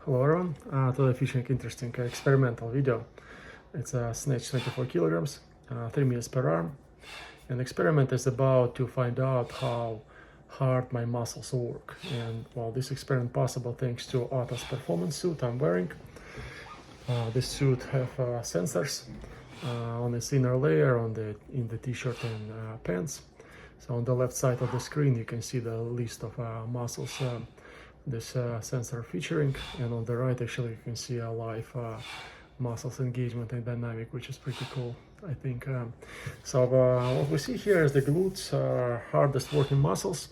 Hello everyone, today featuring interesting experimental video. It's a snatch 24 kilograms, 3 minutes per arm. And the experiment is about to find out how hard my muscles work. And well, this experiment possible thanks to Athos performance suit I'm wearing. This suit have sensors on its inner layer in the t-shirt and pants. So on the left side of the screen you can see the list of muscles this sensor featuring, and on the right actually you can see a live muscles engagement and dynamic, which is pretty cool, I think. So what we see here is the glutes, hardest working muscles,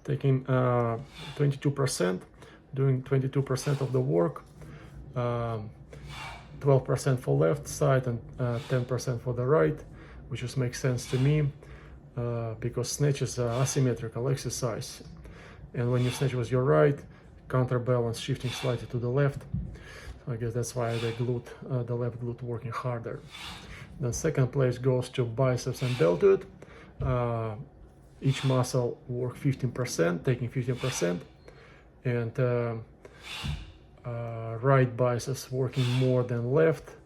taking 22%, doing 22% of the work, 12% for left side and 10% for the right, which just makes sense to me because snatch is an asymmetrical exercise. And when you snatch with your right, counterbalance shifting slightly to the left. So I guess that's why the glute, the left glute working harder. Then second place goes to biceps and deltoid. Each muscle work 15%, taking 15%. And right biceps working more than left,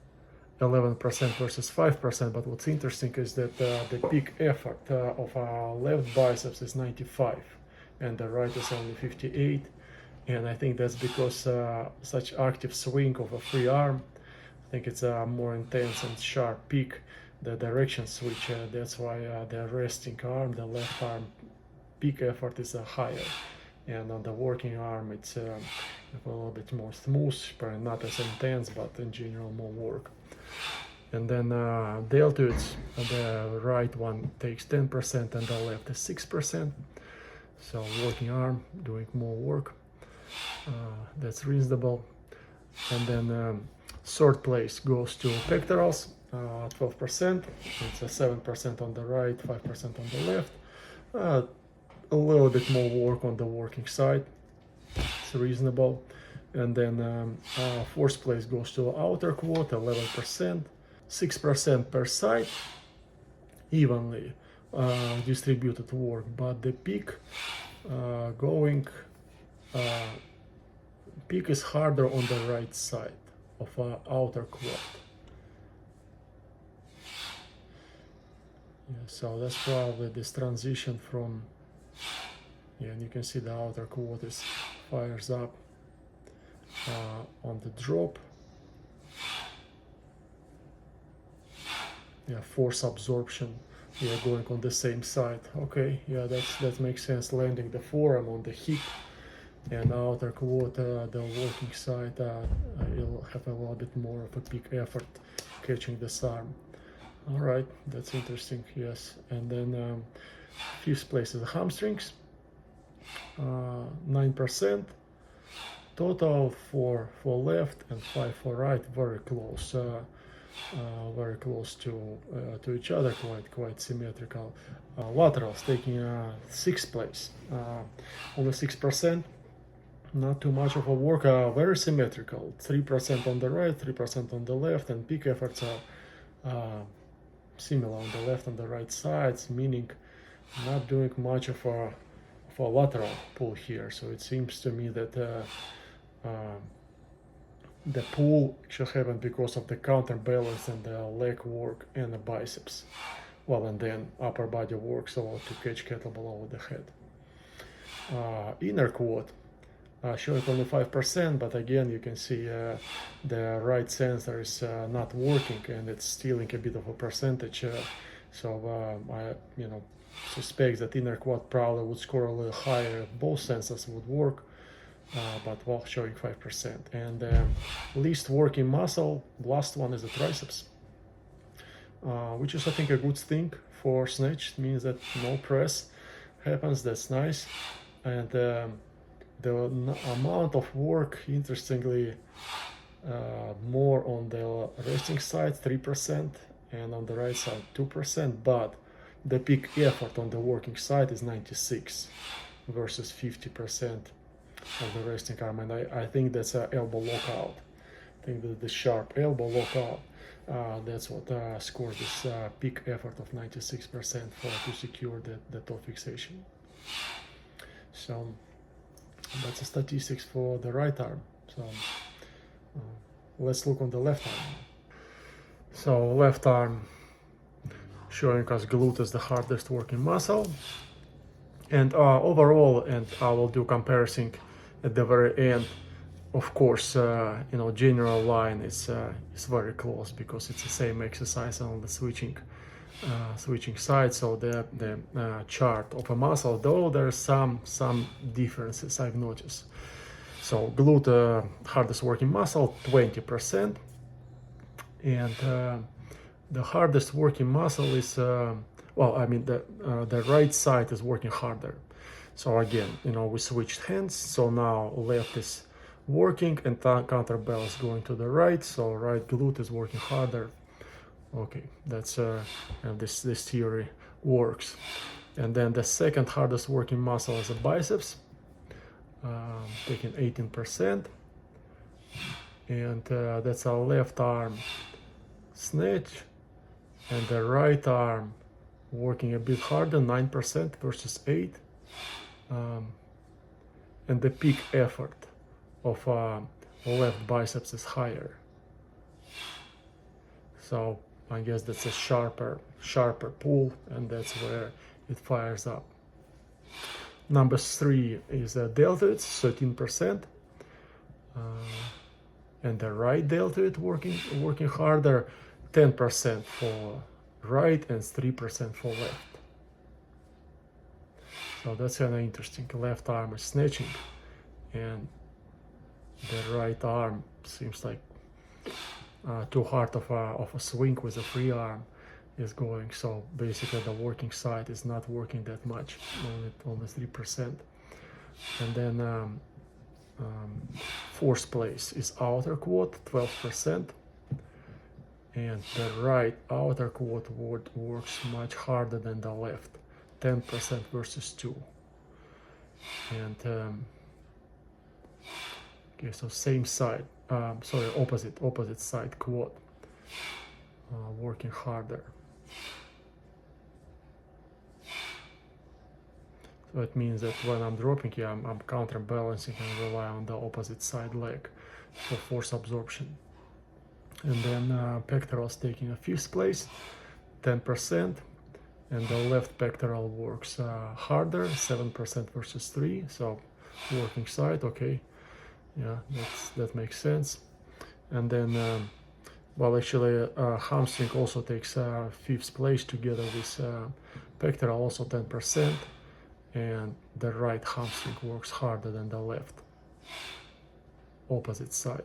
11% versus 5%. But what's interesting is that the peak effort of left biceps is 95. And the right is only 58, and I think that's because such active swing of a free arm. I think it's a more intense and sharp peak, the direction switch. That's why the resting arm, the left arm, peak effort is higher, and on the working arm it's a little bit more smooth, probably not as intense, but in general more work. And then deltoids, the right one takes 10% and the left is 6%. So working arm doing more work, that's reasonable. And then third place goes to pectorals, 12%. It's a 7% on the right, 5% on the left. A little bit more work on the working side, it's reasonable. And then fourth place goes to outer quad, 11%, 6% per side, evenly distributed work, but the peak peak is harder on the right side of outer quad. Yeah, so that's probably this transition from, yeah, and you can see the outer quad is fires up on the drop. Yeah, force absorption. Yeah, going on the same side. Okay, yeah, that makes sense. Landing the forearm on the hip and outer quad, the working side, you'll have a little bit more of a peak effort catching this arm. All right, that's interesting. Yes, and then fifth place is the hamstrings, 9%. Total for left and 5 for right, very close. Very close to each other, quite symmetrical. Laterals taking 6th place, only 6%, not too much of a work, very symmetrical, 3% on the right, 3% on the left, and peak efforts are similar on the left and the right sides, meaning not doing much of a lateral pull here. So it seems to me that the pull should happen because of the counterbalance and the leg work and the biceps. Well, and then upper body work so to catch kettlebell over the head. Inner quad showing only 5%, but again you can see the right sensor is not working and it's stealing a bit of a percentage. So I suspect that inner quad probably would score a little higher if both sensors would work. But while showing 5%. And least working muscle, last one is the triceps, which is I think a good thing for snatch. It means that no press happens, that's nice. And the amount of work, interestingly, more on the resting side, 3%, and on the right side, 2%, but the peak effort on the working side is 96 versus 50% of the resting arm, and I think that's an elbow lockout. I think that the sharp elbow lockout, that's what scores this peak effort of 96% to secure the toe fixation. So that's the statistics for the right arm. So Let's look on the left arm. So left arm showing us glute as the hardest working muscle. And overall, and I will do comparison at the very end. Of course, general line is very close because it's the same exercise on the switching side. So the chart of a muscle, though there's some differences I've noticed. So glute, hardest working muscle, 20%, and the hardest working muscle is the right side is working harder. So again, we switched hands. So now left is working and counterbell is going to the right. So right glute is working harder. Okay, that's this theory works. And then the second hardest working muscle is the biceps, taking 18%, and that's a left arm snatch, and the right arm working a bit harder, 9% versus 8, and the peak effort of left biceps is higher. So I guess that's a sharper pull, and that's where it fires up. Number 3 is a deltoids, 13%, and the right deltoid working harder, 10% for right and 3% for left. So that's kind of interesting. Left arm is snatching, and the right arm seems like too hard of a swing with a free arm is going. So basically the working side is not working that much, only 3%. And then fourth place is outer quad, 12%, and the right outer quad works much harder than the left, 10% versus 2. And okay, so same side, opposite side quad working harder. So it means that when I'm dropping here, I'm counterbalancing and rely on the opposite side leg for force absorption. And then pectorals taking a 5th place, 10%, and the left pectoral works harder, 7% versus 3. So working side, okay, yeah, that makes sense. And then hamstring also takes 5th place together with pectoral, also 10%, and the right hamstring works harder than the left, opposite side.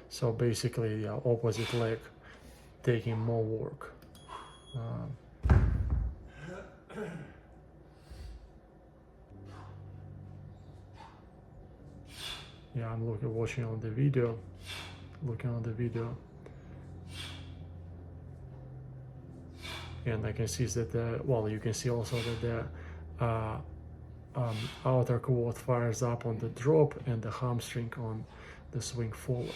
So basically, opposite leg taking more work. Yeah, I'm watching on the video, looking on the video, and I can see that you can see also that the outer quad fires up on the drop and the hamstring on the swing forward.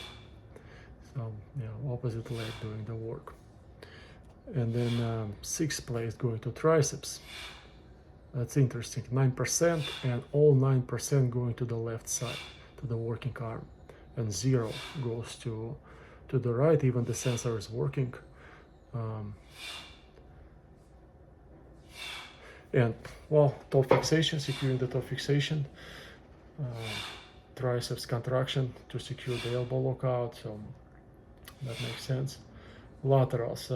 So yeah, opposite leg doing the work. And then 6th place going to triceps. That's interesting, 9%, and all 9% going to the left side, to the working arm, and 0 goes to the right. Even the sensor is working. And toe fixation, securing the toe fixation, triceps contraction to secure the elbow lockout, so that makes sense. Laterals,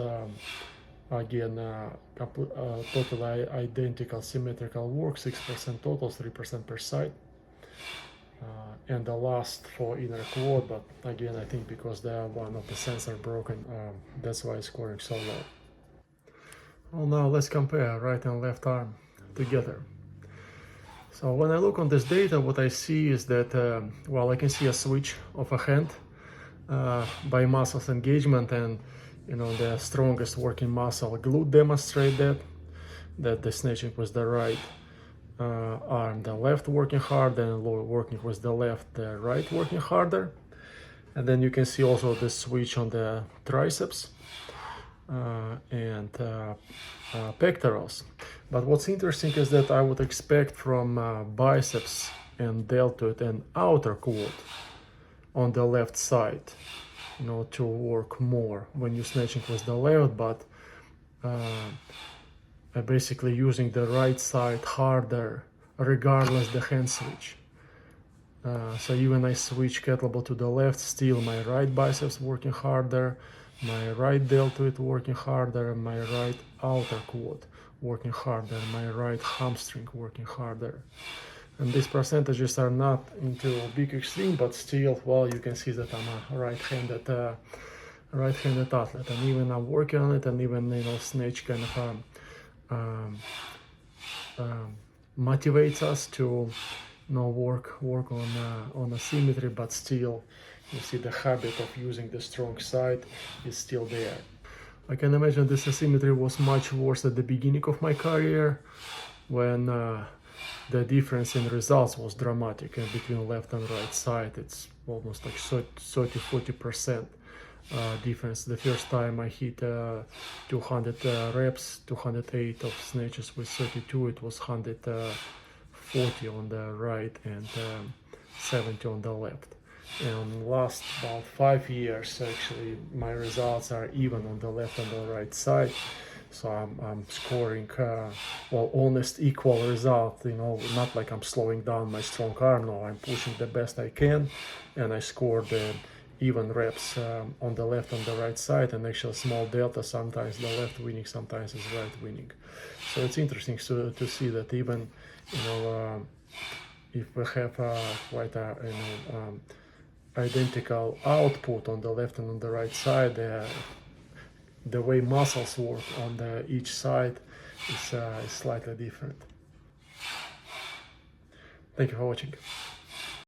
again, totally identical symmetrical work, 6% total, 3% per side. And the last for inner quad, but again, I think because one of the sensor broken, that's why it's scoring so low. Well, now let's compare right and left arm together. So when I look on this data, what I see is that, I can see a switch of a hand by muscles engagement, and the strongest working muscle, glute, demonstrate that the snatching was the right arm, the left working hard, and lower working was the left, the right working harder. And then you can see also the switch on the triceps and pectorals. But what's interesting is that I would expect from biceps and deltoid and outer quad on the left side, you know, to work more when you're snatching with the left, but basically using the right side harder regardless the hand switch. So even I switch kettlebell to the left, still my right biceps working harder, my right deltoid working harder, my right outer quad working harder, my right hamstring working harder. And these percentages are not into a big extreme, but still, well, you can see that I'm a right-handed athlete, and even I'm working on it, and even, you know, snatch kind of motivates us to, you know, work on asymmetry, but still, you see the habit of using the strong side is still there. I can imagine this asymmetry was much worse at the beginning of my career, when the difference in results was dramatic, and between left and right side it's almost like 30-40% difference. The first time I hit 200 reps, 208 of snatches with 32, it was 140 on the right and 70 on the left. And last about 5 years, actually, my results are even on the left and the right side. So I'm scoring, well, honest, equal result, you know, not like I'm slowing down my strong arm, no, I'm pushing the best I can, and I scored even reps on the left and the right side, and actually small delta, sometimes the left winning, sometimes is right winning. So it's interesting to see that even, you know, if we have quite a, you know, identical output on the left and on the right side, the way muscles work on each side is slightly different. Thank you for watching.